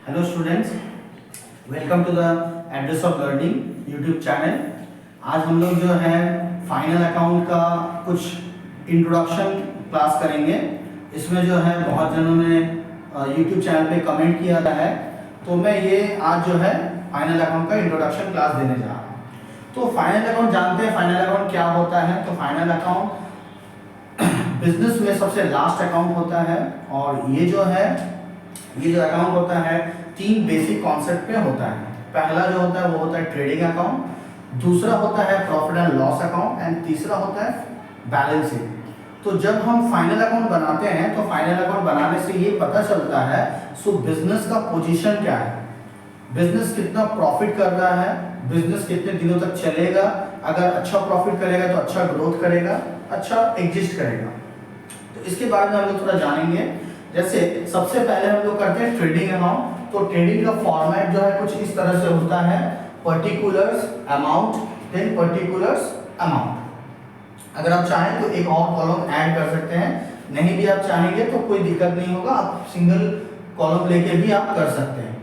Hello students, welcome to the address of learning YouTube channel. आज हम लोग जो है फाइनल अकाउंट का कुछ इंट्रोडक्शन क्लास करेंगे। इसमें जो है बहुत जनों ने यूट्यूब चैनल पे कमेंट किया है, तो मैं ये आज जो है फाइनल अकाउंट का इंट्रोडक्शन क्लास देने जा रहा हूँ। तो फाइनल अकाउंट जानते हैं फाइनल अकाउंट क्या होता है। तो फाइनल अकाउंट बिजनेस में सबसे लास्ट अकाउंट होता है, और ये जो अकाउंट होता है तीन बेसिक कॉन्सेप्ट पे होता है। पहला जो होता है वो होता है ट्रेडिंग अकाउंट, दूसरा होता है profit and loss account, and तीसरा होता है बैलेंस शीट। तो जब हम फाइनल अकाउंट बनाते हैं तो फाइनल अकाउंट बनाने से ये पता चलता है बिजनेस का पोजीशन क्या है, बिजनेस कितना प्रॉफिट कर रहा है, बिजनेस कितने दिनों तक चलेगा, अगर अच्छा प्रॉफिट करेगा तो अच्छा ग्रोथ करेगा, अच्छा एग्जिस्ट करेगा। तो इसके बारे में हम लोग थोड़ा जानेंगे। जैसे सबसे पहले हम लोग करते हैं ट्रेडिंग अकाउंट। तो ट्रेडिंग का फॉर्मेट जो है कुछ इस तरह से होता है, particulars amount then particulars amount. अगर आप चाहें तो एक और कॉलम ऐड कर सकते हैं, नहीं भी आप चाहेंगे तो कोई दिक्कत नहीं होगा, आप सिंगल कॉलम लेके भी आप कर सकते हैं।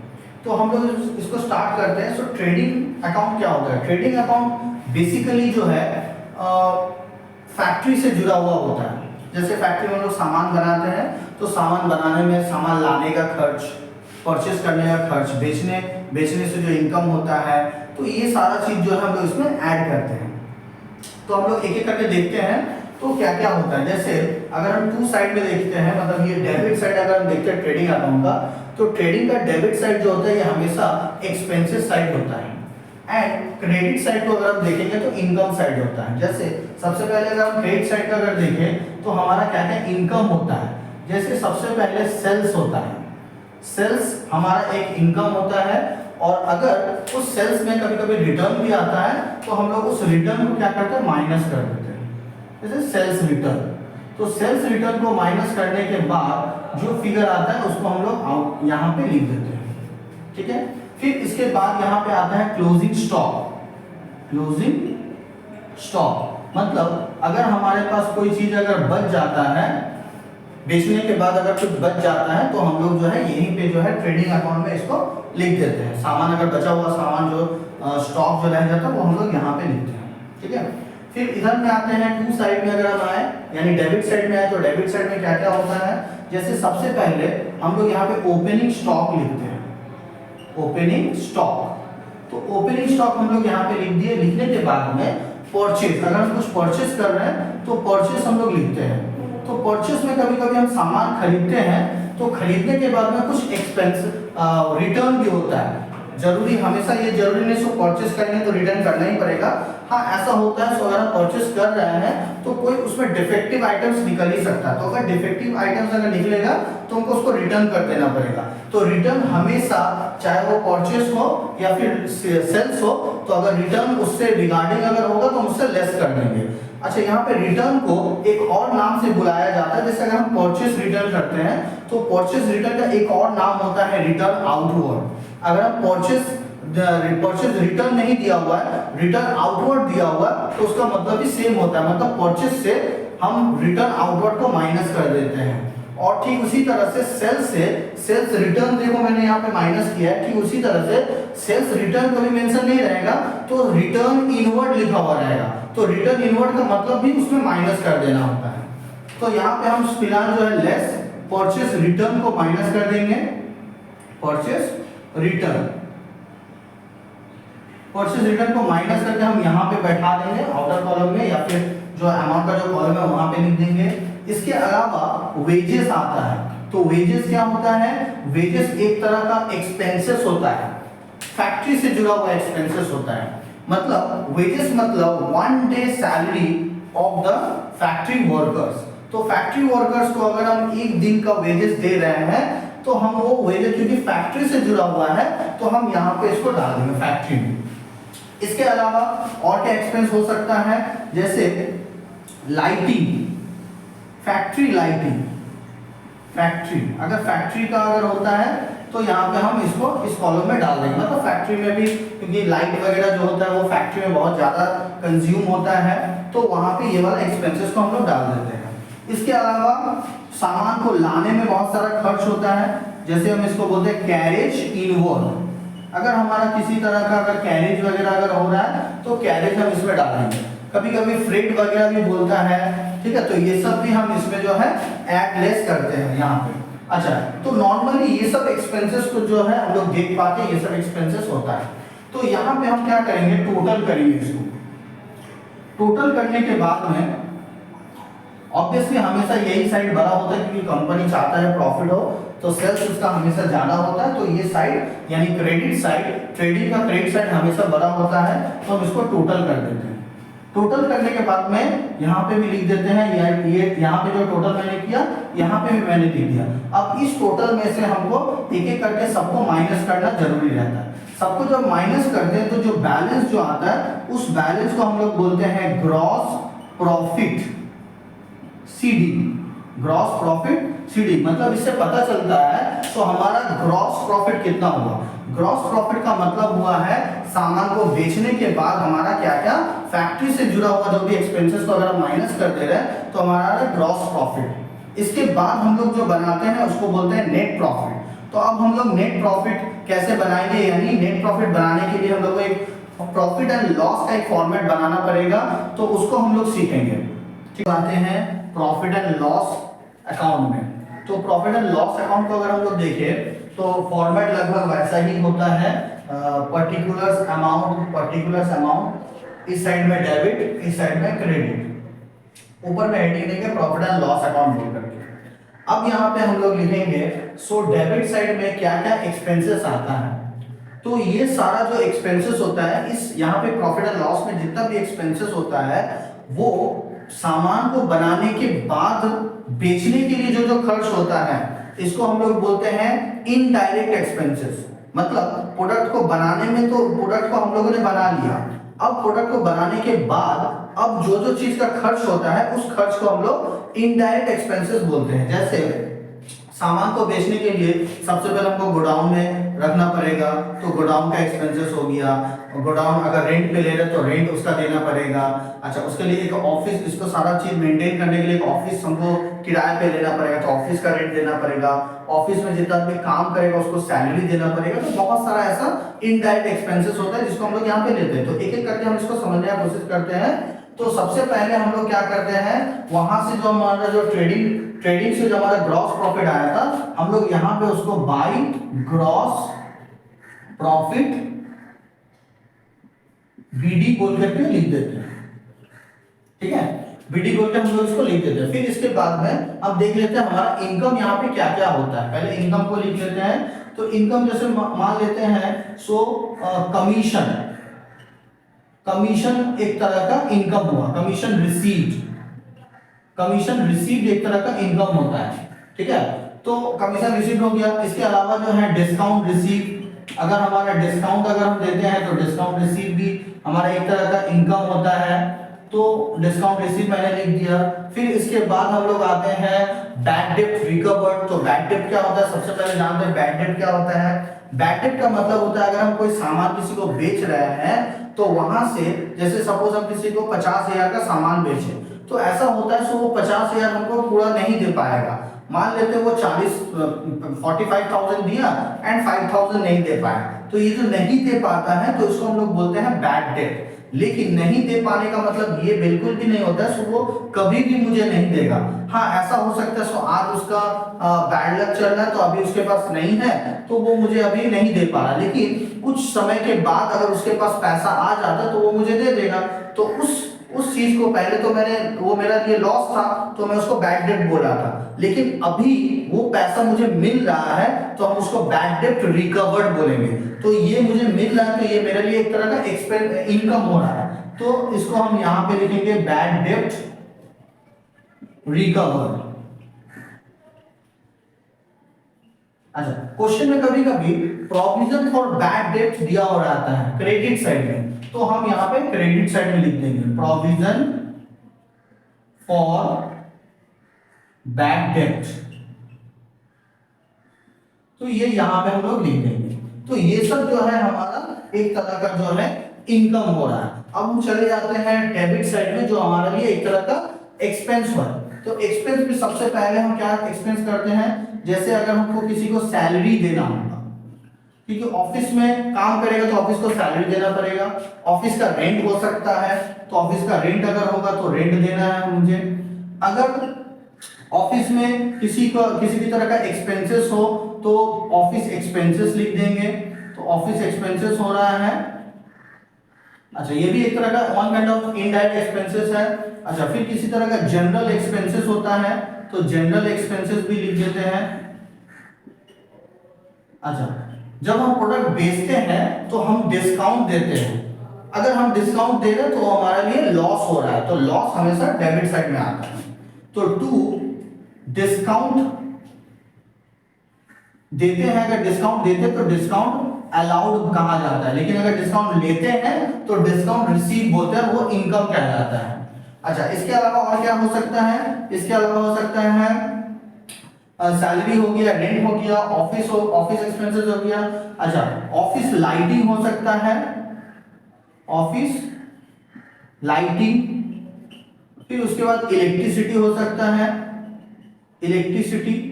तो हम लोग इसको स्टार्ट करते हैं। सो ट्रेडिंग अकाउंट क्या होता है? ट्रेडिंग अकाउंट बेसिकली जो है फैक्ट्री से जुड़ा हुआ होता है। जैसे फैक्ट्री में लोग सामान बनाते हैं, तो सामान बनाने में सामान लाने का खर्च, परचेस करने का खर्च, बेचने से जो इनकम होता है, तो ये सारा चीज जो है हम लोग इसमें ऐड करते हैं। तो हम लोग एक एक करके देखते हैं तो क्या क्या होता है। जैसे अगर हम टू साइड में देखते हैं, मतलब ये डेबिट साइड अगर हम देखते हैं ट्रेडिंग अकाउंट का, तो ट्रेडिंग का डेबिट साइड जो होता है ये हमेशा एक्सपेंसेस साइड होता है, एंड क्रेडिट साइड को अगर हम देखेंगे तो इनकम साइड होता है। जैसे सबसे पहले अगर हम क्रेडिट साइड का अगर देखें तो हमारा क्या है, इनकम होता है। जैसे सबसे पहले सेल्स होता है, सेल्स हमारा एक इनकम होता है, और अगर उस सेल्स में कभी कभी रिटर्न भी आता है तो हम लोग उस रिटर्न को क्या करते हैं, माइनस कर देते हैं। जैसे सेल्स रिटर्न, तो सेल्स रिटर्न को माइनस करने के बाद जो फिगर आता है उसको हम लोग यहाँ पे लिख देते हैं, ठीक है। फिर इसके बाद यहाँ पे आता है क्लोजिंग स्टॉक। क्लोजिंग स्टॉक मतलब अगर हमारे पास कोई चीज अगर बच जाता है, बेचने के बाद अगर कुछ बच जाता है, तो हम लोग जो है यहीं पे जो है ट्रेडिंग अकाउंट में इसको लिख देते हैं। सामान अगर बचा हुआ सामान जो स्टॉक जो रह जाता है वो हम लोग यहाँ पे लिखते हैं, ठीक है। फिर इधर में आते हैं टू साइड में, अगर हम आए यानी डेबिट साइड में आए तो डेबिट साइड में क्या क्या होता है। जैसे सबसे पहले हम लोग यहाँ पे ओपनिंग स्टॉक लिखते हैं, ओपनिंग स्टॉक। तो ओपनिंग स्टॉक हम लोग यहाँ पे लिख दिए। लिखने के बाद में परचेज, अगर हम कुछ परचेज कर रहे हैं तो परचेज हम लोग लिखते हैं। तो परचेज में कभी कभी हम सामान खरीदते हैं, तो खरीदने के बाद में कुछ एक्सपेंस रिटर्न भी होता है। जरूरी हमेशा ये जरूरी नहीं सो परचेज करेंगे तो रिटर्न करना ही पड़ेगा। हाँ, ऐसा होता है सो अगर हम परचेज कर रहे हैं तो कोई उसमें डिफेक्टिव आइटम्स निकल ही सकता है, तो अगर डिफेक्टिव आइटम्स अगर निकलेगा तो हमको उसको रिटर्न कर देना पड़ेगा। तो रिटर्न हमेशा, चाहे वो परचेज हो या फिर सेल्स हो, तो अगर रिटर्न उससे रिगार्डिंग अगर होगा तो उससे लेस कर देंगे। अच्छा, यहाँ पे रिटर्न को एक और नाम से बुलाया जाता है। जैसे अगर हम परचेज रिटर्न करते हैं तो परचेज रिटर्न का एक और नाम होता है रिटर्न आउटवर्ड। अगर हम परचेज रिटर्न नहीं दिया हुआ है, रिटर्न आउटवर्ड दिया हुआ है, तो उसका मतलब भी सेम होता है। मतलब परचेज से हम रिटर्न आउटवर्ड को माइनस कर देते हैं। और ठीक उसी तरह से सेल्स रिटर्न, देखो मैंने यहाँ पे माइनस किया है, ठीक उसी तरह से सेल्स रिटर्न कभी मेंशन नहीं रहेगा तो रिटर्न इनवर्ड लिखा हुआ रहेगा। तो रिटर्न इनवर्ड का मतलब भी उसमें माइनस कर देना होता है। तो यहाँ पे हम फिलहाल जो है लेस परचेज रिटर्न को माइनस कर देंगे, परचेज रिटर्न को माइनस करके हम यहाँ पे बैठा देंगे आउटर कॉलम में, या फिर जो अमाउंट का जो कॉलम है वहां पे लिख देंगे। इसके अलावा वेजेस आता है। तो वेजेस क्या होता है? वेजेस एक तरह का एक्सपेंसेस होता है, फैक्ट्री से जुड़ा हुआ एक्सपेंसेस होता है। मतलब वेजेस मतलब 1 day salary of the factory workers. तो फैक्ट्री वर्कर्स को अगर हम एक दिन का वेजेस दे रहे हैं तो हम वो वेजेस, क्योंकि फैक्ट्री से जुड़ा हुआ है, तो हम यहाँ पे इसको डाल देंगे फैक्ट्री में। इसके अलावा और क्या एक्सपेंस हो सकता है? जैसे लाइटिंग, फैक्ट्री लाइटिंग, फैक्ट्री अगर फैक्ट्री का अगर होता है तो यहाँ पे हम इसको इस कॉलम में डाल देंगे। मतलब फैक्ट्री में भी, क्योंकि लाइट वगैरह जो होता है वो फैक्ट्री में बहुत ज्यादा कंज्यूम होता है, तो वहां पे ये वाला एक्सपेंसेस को हम लोग डाल देते हैं। इसके अलावा सामान को लाने में बहुत सारा खर्च होता है, जैसे हम इसको बोलते हैं कैरेज इनवॉल्व। अगर हमारा किसी तरह का अगर कैरेज वगैरह अगर हो रहा है तो कैरेज हम इसमें डालेंगे। कभी कभी फ्रेट वगैरह भी बोलता है, ठीक है, तो ये सब भी हम इसमें जो है ऐड लेस करते हैं यहाँ पे। अच्छा, तो नॉर्मली ये सब एक्सपेंसेस को जो है हम लोग देख पाते हैं, ये सब एक्सपेंसेस होता है। तो यहाँ पे हम क्या करेंगे, टोटल करेंगे इसको। टोटल करने के बाद में ऑब्वियसली हमेशा यही साइड बड़ा होता है क्योंकि कंपनी चाहता है प्रॉफिट हो, तो सेल्स उसका हमेशा ज्यादा होता है। तो ये साइड यानी क्रेडिट साइड, ट्रेडिंग का क्रेडिट साइड हमेशा बड़ा होता है, तो हम इसको टोटल कर देते हैं। टोटल करने के बाद में यहाँ पे भी लिख देते हैं, ये यहाँ पे जो टोटल मैंने किया यहाँ पे भी मैंने लिख दिया। अब इस टोटल में से हमको एक एक करके सबको माइनस करना जरूरी रहता है। सबको जब माइनस करते हैं तो जो बैलेंस जो आता है उस बैलेंस को हम लोग बोलते हैं gross profit CD. Gross profit CD मतलब इससे पता चलता है तो हमारा ग्रॉस प्रॉफिट कितना हुआ। ग्रॉस प्रॉफिट का मतलब हुआ है सामान को बेचने के बाद हमारा क्या क्या फैक्ट्री से जुड़ा हुआ जो भी एक्सपेंसेस को अगर हम माइनस कर दे रहे हैं तो हमारा ग्रॉस प्रॉफिट। इसके बाद हम लोग जो बनाते हैं उसको बोलते हैं नेट प्रॉफिट। तो अब हम लोग नेट प्रॉफिट कैसे बनाएंगे, यानी नेट प्रॉफिट बनाने के लिए हम लोग को एक प्रॉफिट एंड लॉस का एक फॉर्मेट बनाना पड़ेगा, तो उसको हम लोग सीखेंगे। ठीक, आते हैं प्रॉफिट एंड लॉस अकाउंट में। तो प्रॉफिट एंड लॉस अकाउंट को अगर हम लोग देखें तो फॉर्मेट लगभग वैसा ही होता है। पर्टिकुलर्स अमाउंट, इस साइड में डेबिट, इस साइड में क्रेडिट, ऊपर में हेडिंग देंगे प्रॉफिट एंड लॉस अकाउंट बोल करके। अब यहाँ पे हम लोग लिखेंगे सो डेबिट साइड में क्या क्या एक्सपेंसेस आता है। तो ये सारा जो एक्सपेंसेस होता है इस यहाँ पे प्रॉफिट एंड लॉस में जितना भी एक्सपेंसेस होता है वो सामान को बनाने के बाद बेचने के लिए जो जो खर्च होता है इसको हम लोग बोलते हैं इनडायरेक्ट एक्सपेंसेस। मतलब प्रोडक्ट को बनाने में तो प्रोडक्ट को हम लोगों ने बना लिया, अब प्रोडक्ट को बनाने के बाद अब जो जो चीज का खर्च होता है उस खर्च को हम लोग इनडायरेक्ट एक्सपेंसेस बोलते हैं। जैसे सामान को बेचने के लिए सबसे पहले हमको गोडाउन में रखना पड़ेगा, तो गोडाउन का एक्सपेंसेस हो गया। गोडाउन अगर रेंट पे ले रहे तो रेंट उसका देना पड़ेगा। अच्छा, उसके लिए एक ऑफिस, इसको सारा चीज मेंटेन करने के लिए एक ऑफिस हमको किराए पे लेना पड़ेगा, तो ऑफिस का रेंट देना पड़ेगा। ऑफिस में जितना भी काम करेगा उसको सैलरी देना पड़ेगा। तो बहुत सारा ऐसा इनडायरेक्ट एक्सपेंसेस होता है जिसको हम लोग यहाँ पे लेते हैं। तो एक एक करके हम इसको समझने की कोशिश करते हैं। तो सबसे पहले हम लोग क्या करते हैं, वहां से जो हमारा जो ट्रेडिंग से जो हमारा ग्रॉस प्रॉफिट आया था हम लोग यहाँ पे उसको बाय ग्रॉस प्रॉफिट बीडी बोल करके लिख देते हैं। ठीक है, बीडी बोल के हम लोग इसको लिख देते हैं। फिर इसके बाद में अब देख लेते हैं हमारा इनकम यहाँ पे क्या क्या होता है। पहले इनकम को लिख लेते हैं। तो इनकम जैसे मान लेते हैं कमीशन एक तरह का इनकम हुआ, कमीशन रिसीव्ड एक तरह का इनकम होता है। ठीक है, तो कमीशन रिसीव्ड हो गया। इसके अलावा जो है डिस्काउंट रिसीव, अगर हमारा डिस्काउंट अगर हम देते हैं तो डिस्काउंट रिसीव भी हमारा एक तरह का इनकम होता है। तो डिस्काउंट रिसीव मैंने लिख दिया। फिर इसके बाद हम लोग आते हैं बैड डेट रिकवर्ड। तो बैड डेट क्या होता है, सबसे पहले जानते हैं बैड डेट क्या होता है। बैड डेट का मतलब होता है अगर हम कोई सामान किसी को बेच रहे हैं तो वहां से जैसे सपोज हम किसी को 50,000 का सामान बेचे, तो ऐसा होता है सो वो 50,000 हमको पूरा नहीं दे पाएगा। मान लेते वो 45,000 दिया एंड 5,000 नहीं दे पाया, तो ये जो नहीं दे पाता है तो इसको हम लोग बोलते हैं बैड डेट। लेकिन नहीं दे पाने का मतलब ये बिल्कुल भी नहीं होता है सो वो कभी भी मुझे नहीं देगा। हाँ, ऐसा हो सकता है सो आज उसका बैड लक चल रहा है तो अभी उसके पास नहीं है तो वो मुझे अभी नहीं दे पा रहा, लेकिन कुछ समय के बाद अगर उसके पास पैसा आ जाता तो वो मुझे दे देगा। तो उस चीज को पहले तो वो मेरा लिए लॉस था तो मैं उसको बैड डेट बोला था, लेकिन अभी वो पैसा मुझे मिल रहा है तो हम उसको बैड डेट रिकवर्ड बोलेंगे। तो ये मुझे मिल रहा है तो ये मेरे लिए एक तरह का इनकम हो रहा है, तो इसको हम यहाँ पे लिखेंगे बैड डेट रिकवर्ड। अच्छा, क्वेश्चन में कभी कभी प्रोविजन फॉर बैड डेट दिया हो रहता है क्रेडिट साइड में, तो हम यहाँ पे क्रेडिट साइड में लिख देंगे प्रोविजन फॉर बैड डेट। तो ये यहाँ पे हम लोग लिख देंगे। तो ये सब जो है हमारा एक तरह का जो है इनकम हो रहा है। अब हम चले जाते हैं डेबिट साइड में जो हमारे लिए एक तरह का एक्सपेंस हुआ। तो एक्सपेंस में सबसे पहले हम क्या एक्सपेंस करते हैं, जैसे अगर हमको किसी को सैलरी देना होगा, क्योंकि ऑफिस में काम करेगा तो ऑफिस को सैलरी देना पड़ेगा। ऑफिस का रेंट हो सकता है, तो ऑफिस का रेंट अगर होगा तो रेंट देना है मुझे। अगर ऑफिस में किसी भी तरह का एक्सपेंसेस हो तो ऑफिस एक्सपेंसेस लिख देंगे, तो ऑफिस एक्सपेंसेस हो रहा है। अच्छा, ये भी एक तरह का one kind of indirect expenses है। अच्छा, फिर किसी तरह का जनरल एक्सपेंसेस होता है, तो जनरल एक्सपेंसेस भी लिख देते हैं। अच्छा, जब हम प्रोडक्ट बेचते हैं तो हम डिस्काउंट देते हैं। अगर हम डिस्काउंट दे रहे हैं तो हमारे लिए लॉस हो रहा है, तो लॉस हमेशा डेबिट साइड में आता है। तो टू डिस्काउंट देते हैं, अगर डिस्काउंट देते हैं तो डिस्काउंट अलाउड कहा जाता है, लेकिन अगर डिस्काउंट लेते हैं तो डिस्काउंट रिसीव बोलते हैं, वो इनकम कहलाता है। अच्छा, इसके अलावा और क्या हो सकता है? इसके अलावा हो सकता है सैलरी हो गया, रेंट हो गया, ऑफिस एक्सपेंसेस हो गया। अच्छा, ऑफिस लाइटिंग हो सकता है, ऑफिस लाइटिंग। फिर उसके बाद इलेक्ट्रिसिटी हो सकता है, इलेक्ट्रिसिटी।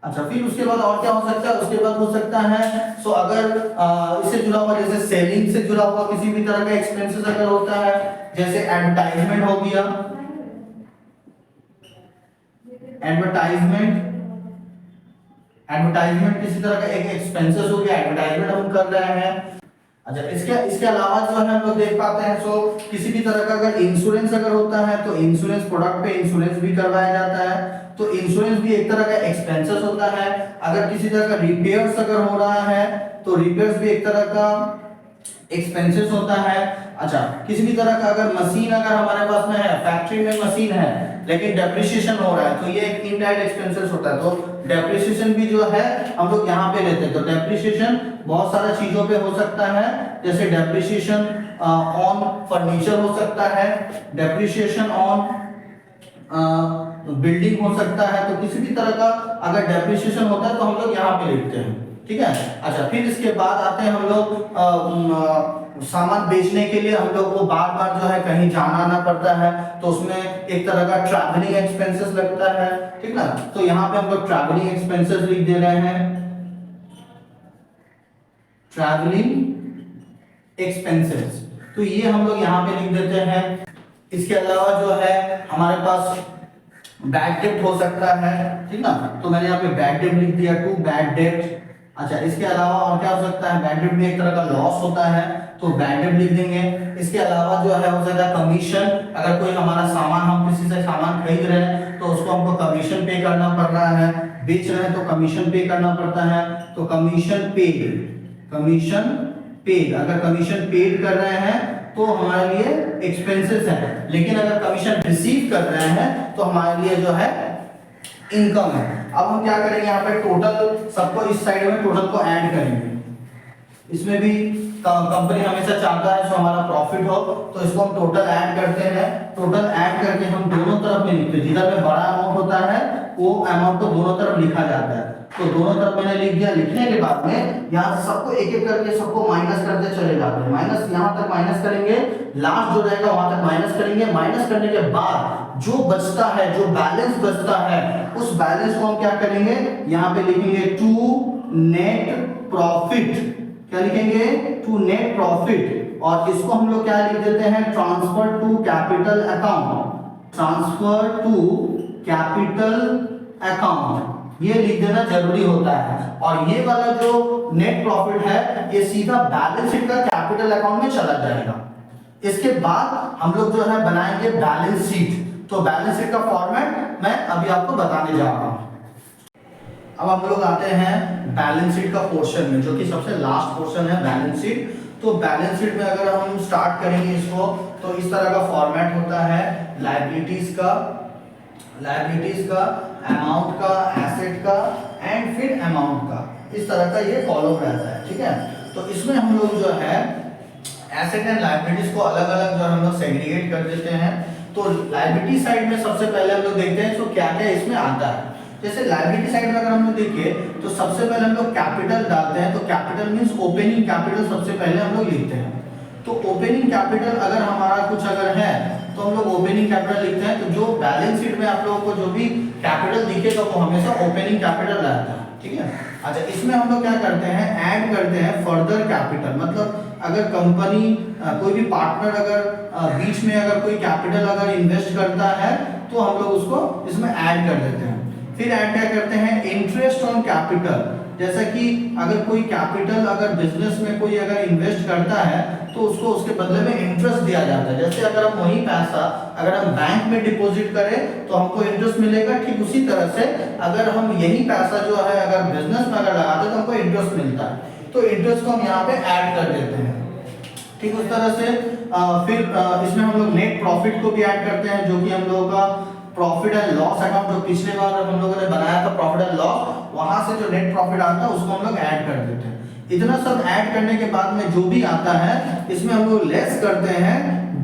अच्छा, फिर उसके बाद और क्या हो सकता है? उसके बाद हो सकता है सो अगर इससे जुड़ा हुआ, जैसे सेलिंग से जुड़ा हुआ किसी भी तरह का एक्सपेंसेस अगर होता है, जैसे एडवर्टाइजमेंट हो गया, एडवर्टाइजमेंट किसी तरह का एक एक्सपेंसेस हो गया, एडवर्टाइजमेंट हम कर रहे हैं। अच्छा, इसके अलावा जो है हम लोग देख पाते हैं सो किसी भी तरह का अगर इंश्योरेंस अगर होता है तो इंश्योरेंस, प्रोडक्ट पे इंश्योरेंस भी करवाया जाता है, तो इंश्योरेंस भी एक तरह का एक्सपेंसेस होता है। अगर किसी तरह का रिपेयर्स अगर हो रहा है तो रिपेयर्स भी एक तरह का एक्सपेंसेस होता है। अच्छा, किसी भी तरह का अगर मशीन अगर हमारे पास में है, फैक्ट्री में मशीन है लेकिन डेप्रिसिएशन हो रहा है, तो ये एक इनडायरेक्ट एक्सपेंसेस होता है। तो डेप्रिसिएशन भी जो है हम लोग यहाँ पे लेते हैं। तो डेप्रिसिएशन बहुत सारा चीजों पे हो सकता है, जैसे डेप्रिसिएशन ऑन फर्नीचर हो सकता है, डेप्रिसिएशन ऑन बिल्डिंग हो सकता है। तो किसी भी तरह का अगर डेप्रिसिएशन होता है तो हम लोग यहाँ पे लिखते हैं, ठीक है। अच्छा, फिर इसके बाद आते हैं हम लोग सामान बेचने के लिए हम लोग को बार बार जो है कहीं जाना ना पड़ता है, तो उसमें एक तरह का ट्रैवलिंग एक्सपेंसेस लगता है, ठीक ना। तो यहाँ पे हम लोग ट्रैवलिंग एक्सपेंसेस लिख दे रहे हैं, ट्रैवलिंग एक्सपेंसेस, तो ये हम लोग यहाँ पे लिख देते हैं। इसके अलावा जो है हमारे पास बैड डेब्ट हो सकता है, ठीक ना, तो मैंने यहाँ पे बैड डेब्ट लिख दिया, टू बैड डेब्ट। अच्छा, इसके अलावा और क्या हो सकता है? बैड डेब्ट भी एक तरह का लॉस होता है, तो बैड डेब्ट लिख देंगे। इसके अलावा जो है हो सकता है कमीशन, अगर कोई हमारा सामान, हम किसी से सामान खरीद रहे हैं तो उसको हमको कमीशन पे करना पड़ रहा है, बेच रहे हैं तो कमीशन पे करना पड़ता है, तो कमीशन पेड, कमीशन पेड। अगर कमीशन पेड कर रहे हैं तो हमारे लिए एक्सपेंसेस है, लेकिन अगर कमीशन रिसीव कर रहे हैं तो हमारे लिए जो है इनकम है। अब हम क्या करेंगे, यहाँ पे टोटल सबको इस साइड में टोटल को ऐड करेंगे। इसमें भी कंपनी हमेशा चाहता है सो हमारा प्रॉफिट हो, तो इसको हम टोटल ऐड करते हैं। टोटल ऐड करके हम दोनों तरफ में लिखते हैं, जिधर में बड़ा अमाउंट होता है वो अमाउंट को दोनों तरफ लिखा जाता है। तो दोनों तरफ मैंने लिख दिया। लिखने के बाद में यहाँ से सबको एक एक करके सबको माइनस करते चले जाते हैं। माइनस यहाँ तक माइनस करेंगे, लास्ट जो रहेगा वहां तक माइनस करेंगे। माइनस करने के बाद जो बचता है, जो बैलेंस बचता है, उस बैलेंस को हम क्या करेंगे, यहाँ पे लिखेंगे टू नेट प्रॉफिट। क्या लिखेंगे? To net profit. और इसको हम लोग क्या लिख देते हैं, transfer to capital account. Transfer to capital account ये लिख देना जरूरी होता है। और ये वाला जो नेट प्रॉफिट है ये सीधा बैलेंस शीट का कैपिटल अकाउंट में चला जाएगा। इसके बाद हम लोग जो है बनाएंगे बैलेंस शीट। तो बैलेंस शीट का फॉर्मेट मैं अभी आपको बताने जा रहा हूं। अब हम लोग आते हैं बैलेंस शीट का पोर्शन में, जो कि सबसे लास्ट पोर्शन है बैलेंस शीट। तो बैलेंस शीट में अगर हम स्टार्ट करेंगे इसको, तो इस तरह का फॉर्मेट होता है। लायबिलिटीज का, अमाउंट का, एसेट का एंड फिर अमाउंट का, इस तरह का ये कॉलम रहता है, ठीक है। तो इसमें हम लोग जो है एसेट एंड लायबिलिटीज को अलग अलग जो हम लोग सेग्रीगेट कर देते हैं। तो लायबिलिटी साइड में सबसे पहले हम लोग देखते हैं तो क्या क्या इसमें आता है। जैसे लायबिलिटी साइड में अगर हम लोग देखिए तो सबसे पहले हम लोग कैपिटल डालते हैं। तो कैपिटल मींस ओपनिंग कैपिटल सबसे पहले हम लोग लिखते हैं। तो ओपनिंग कैपिटल अगर हमारा कुछ अगर है तो हम लोग ओपनिंग कैपिटल लिखते हैं। तो जो बैलेंस शीट में आप लोगों को जो भी कैपिटल दिखेगा वो हमेशा ओपनिंग कैपिटल रहता है, ठीक है। अच्छा, इसमें हम लोग क्या करते हैं, ऐड करते हैं फर्दर कैपिटल। मतलब अगर कंपनी कोई भी पार्टनर अगर बीच में अगर कोई कैपिटल अगर इन्वेस्ट करता है तो हम लोग उसको इसमें ऐड कर देते हैं। फिर ऐड क्या करते हैं, इंटरेस्ट ऑन कैपिटल। जैसा कि अगर कोई कैपिटल अगर बिजनेस में कोई अगर इन्वेस्ट करता है तो उसको उसके बदले में इंटरेस्ट दिया जाता है। जैसे अगर हम वही पैसा अगर हम बैंक में डिपॉजिट करें तो हमको इंटरेस्ट मिलेगा, ठीक उसी तरह से अगर हम यही पैसा जो है अगर बिजनेस में अगर लगाते हैं तो हमको इंटरेस्ट मिलता है। तो इंटरेस्ट को हम यहाँ पे ऐड कर देते हैं, ठीक उस तरह से। फिर इसमें हम लोग नेट प्रॉफिट को भी ऐड करते हैं, जो कि हम लोगों का प्रॉफिट एंड लॉस अकाउंट जो पिछले बार हम लोगों ने बनाया था प्रॉफिट एंड लॉस, वहां से जो नेट प्रॉफिट आता है उसको हम लोग ऐड कर देते हैं। इतना सब ऐड करने के बाद में जो भी आता है इसमें हम लोग लेस करते हैं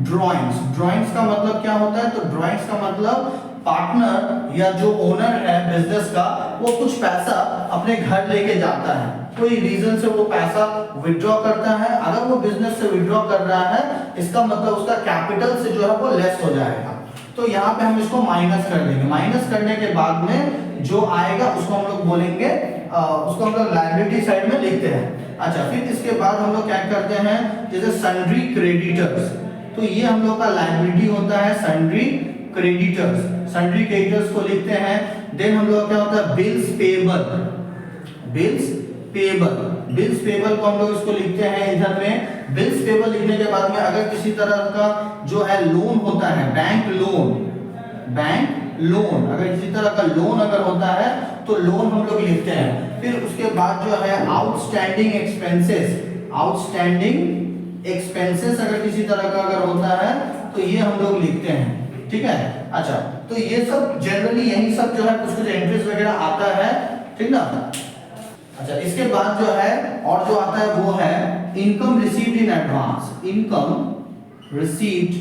ड्राइंग्स। ड्राइंग्स का मतलब क्या होता है, तो ड्राइंग्स का मतलब पार्टनर या जो ओनर है बिजनेस का वो कुछ पैसा अपने घर लेके जाता है, कोई रीजन से वो पैसा विड्रॉ करता है। अगर वो बिजनेस से विड्रॉ कर रहा है इसका मतलब उसका कैपिटल से जो है वो लेस हो जाएगा। तो यहाँ पे हम इसको माइनस कर देंगे। माइनस करने के बाद में जो आएगा उसको हम लोग बोलेंगे, उसको हम लोग लायबिलिटी साइड में लिखते हैं। अच्छा, फिर इसके बाद हम लोग क्या करते हैं, जैसे सन्ड्री क्रेडिटर्स, तो ये हम लोग का लायबिलिटी होता है सन्ड्री क्रेडिटर्स। सन्ड्री क्रेडिटर्स को लिखते हैं। देन हम लोग क्या होता है, bills payable. Bills payable, bills payable को हम लोग इसको लिखते हैं इधर में। बिल्स पेएबल लिखने के बाद में अगर किसी तरह का जो है लोन होता है, बैंक लोन, बैंक लोन, अगर किसी तरह का लोन अगर होता है तो लोन हम लोग लिखते हैं। फिर उसके बाद जो है आउटस्टैंडिंग एक्सपेंसेस, आउटस्टैंडिंग एक्सपेंसेस अगर किसी तरह का अगर होता है तो ये हम लोग लिखते हैं, ठीक है। अच्छा, तो ये सब जनरली यही सब जो है कुछ कुछ एंट्रीज वगैरह आता है, ठीक ना। अच्छा, इसके बाद जो है और जो आता है वो है income received in advance. Income received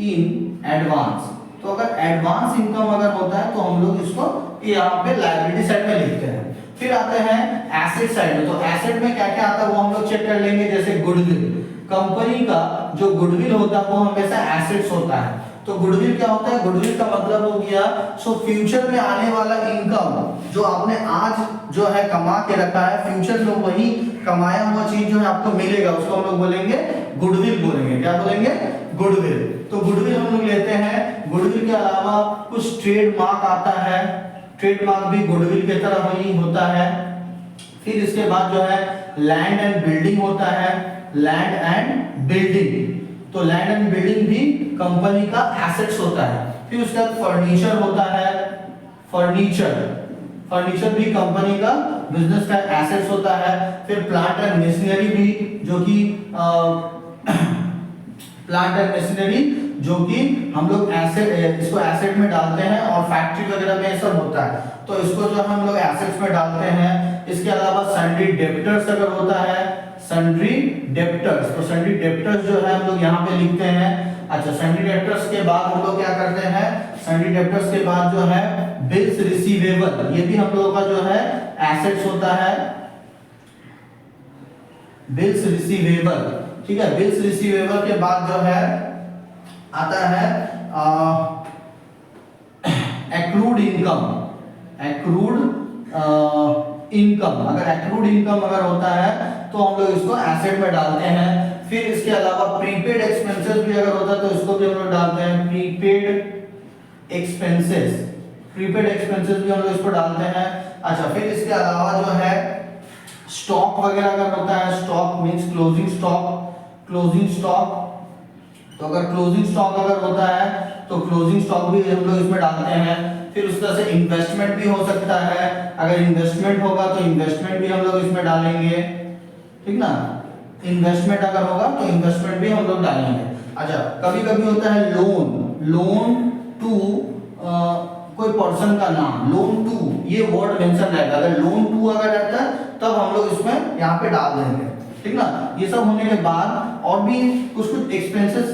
in advance, तो अगर एडवांस इनकम अगर होता है तो हम लोग इसको यहाँ पे लायबिलिटी साइड में लिखते हैं। फिर आते हैं एसेट साइड में। तो एसेट में क्या क्या आता है वो हम लोग चेक कर लेंगे। जैसे गुडविल, कंपनी का जो गुडविल होता है वो हमेशा एसेट्स होता है। तो गुडविल क्या होता है, गुडविल का मतलब हो गया सो फ्यूचर में आने वाला इनकम जो आपने आज जो है कमा के रखा है, फ्यूचर में वही कमाया हुआ चीज जो है आपको मिलेगा, उसको हम लोग बोलेंगे गुडविल बोलेंगे। क्या बोलेंगे, गुडविल। तो गुडविल हम लोग लेते हैं। गुडविल के अलावा कुछ ट्रेडमार्क आता है, ट्रेडमार्क भी गुडविल की तरह ही होता है। फिर इसके बाद जो है लैंड एंड बिल्डिंग होता है, लैंड एंड बिल्डिंग, तो लैंड एंड बिल्डिंग भी कंपनी का एसेट्स होता है। फिर उसके बाद फर्नीचर होता है, फर्नीचर, फर्नीचर भी कंपनी का बिजनेस का एसेट्स होता है। फिर प्लांट एंड मशीनरी भी, जो कि प्लांट एंड मशीनरी जो कि हम लोग एसेट, इसको एसेट में डालते हैं और फैक्ट्री वगैरह में सब होता है तो इसको जो हम लोग एसेट्स में डालते हैं। इसके अलावा सन्ड्री डेब्टर्स अगर होता है, सन्ड्री डेब्टर्स, तो सन्ड्री डेब्टर्स जो है हम लोग यहाँ पे लिखते हैं। अच्छा, सन्ड्री डेब्टर्स के बाद हम लोग क्या करते हैं, सन्ड्री डेब्टर्स के बाद जो है बिल्स रिसीवेबल, ये भी हम लोगों का जो है एसेट्स होता है, बिल्स रिसीवेबल, ठीक है। बिल्स रिसीवेबल के बाद जो है आता है एक्रूड इनकम, एक्रूड इनकम। अगर एक्रूड इनकम अगर होता है तो हम लोग इसको एसेट में डालते हैं। फिर इसके अलावा प्रीपेड एक्सपेंसेस भी अगर होता है तो इसको भी हम लोग डालते हैं, प्रीपेड एक्सपेंसेस, प्रीपेड एक्सपेंसेस भी हम लोग इसको डालते हैं। अच्छा, फिर इसके अलावा जो है स्टॉक वगैरह अगर होता है, stock means closing stock, closing stock, तो अगर क्लोजिंग स्टॉक अगर होता है तो क्लोजिंग स्टॉक भी हम लोग इसमें डालते हैं। फिर उस तरह से इन्वेस्टमेंट भी हो सकता है, अगर इन्वेस्टमेंट होगा तो इन्वेस्टमेंट भी हम लोग इसमें डालेंगे, ठीक ना। इन्वेस्टमेंट अगर होगा तो इन्वेस्टमेंट भी हम लोग डालेंगे। अच्छा, कभी कभी होता है लोन, लोन टू कोई पर्सन का नाम, लोन टू, ये वर्ड मेंशन रहेगा। अगर लोन टू अगर रहता है तब हम लोग इसमें यहाँ पे डाल देंगे। ठीक ना। ये सब होने के बाद और भी कुछ एक्सपेंसेस,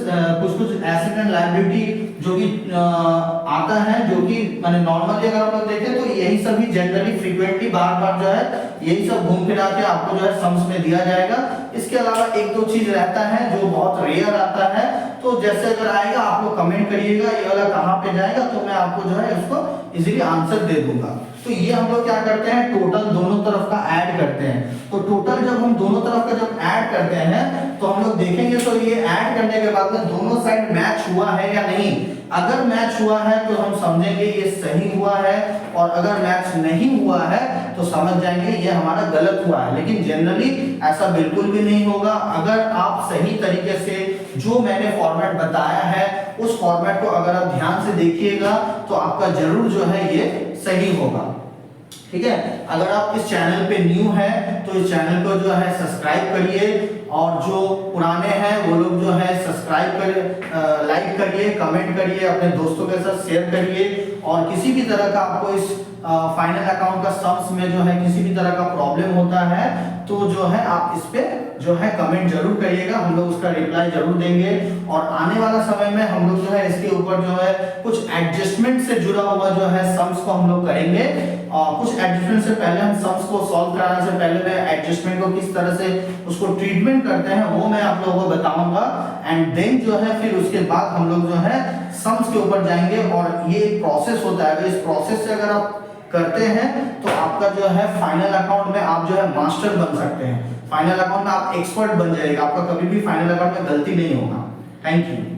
कुछ एसेट एंड लायबिलिटी जो कि आता है, जो कि माने नॉर्मली अगर हम लोग देखें तो यही सभी जनरली फ्रीक्वेंटली बार बार जो है यही सब घूम फिरा के आपको जो है सम्स में दिया जाएगा। इसके अलावा एक दो चीज रहता है जो बहुत रेयर आता है, तो जैसे अगर आएगा आप लोग कमेंट करिएगा ये वाला कहाँ पे जाएगा, तो मैं आपको जो है उसको इजीली आंसर दे दूंगा। तो ये हम लोग क्या करते हैं, टोटल दोनों तरफ का ऐड करते हैं। तो टोटल जब हम दोनों तरफ का जब ऐड करते हैं तो हम लोग देखेंगे तो ये ऐड करने के बाद में दोनों साइड मैच हुआ है या नहीं। अगर मैच हुआ है तो हम समझेंगे ये सही हुआ है, और अगर मैच नहीं हुआ है तो समझ जाएंगे ये हमारा गलत हुआ है। लेकिन जनरली ऐसा बिल्कुल भी नहीं होगा। अगर आप सही तरीके से जो मैंने फॉर्मेट बताया है उस फॉर्मेट को अगर आप ध्यान से देखिएगा तो आपका जरूर जो है ये सही होगा। ठीक है, अगर आप इस चैनल पे न्यू है तो इस चैनल को जो है सब्सक्राइब करिए, और जो पुराने हैं वो लोग जो है सब्सक्राइब कर लाइक करिए, कमेंट करिए, अपने दोस्तों के साथ शेयर करिए। और किसी भी तरह का आपको इस फाइनल अकाउंट का सम्स में जो है किसी भी तरह का प्रॉब्लम होता है तो जो है आप इस पे जो है कमेंट जरूर करिएगा, हम लोग उसका रिप्लाई जरूर देंगे। और आने वाला समय में हम लोग जो है इसके ऊपर जो है कुछ एडजस्टमेंट से जुड़ा हुआ जो है सम्स को हम लोग करेंगे। और कुछ एडजस्टमेंट से पहले हम सम्स को सॉल्व कराने से पहले मैं एडजस्टमेंट को किस तरह से उसको ट्रीटमेंट करते हैं वो मैं आप लोगों को बताऊंगा। एंड देन जो है फिर उसके बाद हम लोग जो है सम्स के ऊपर जाएंगे। और ये एक प्रोसेस होता है, इस प्रोसेस से अगर आप करते हैं तो आपका जो है फाइनल अकाउंट में आप जो है मास्टर बन सकते हैं। फाइनल अकाउंट में आप एक्सपर्ट बन जाएगा, आपका कभी भी फाइनल अकाउंट में गलती नहीं होगा। Thank you.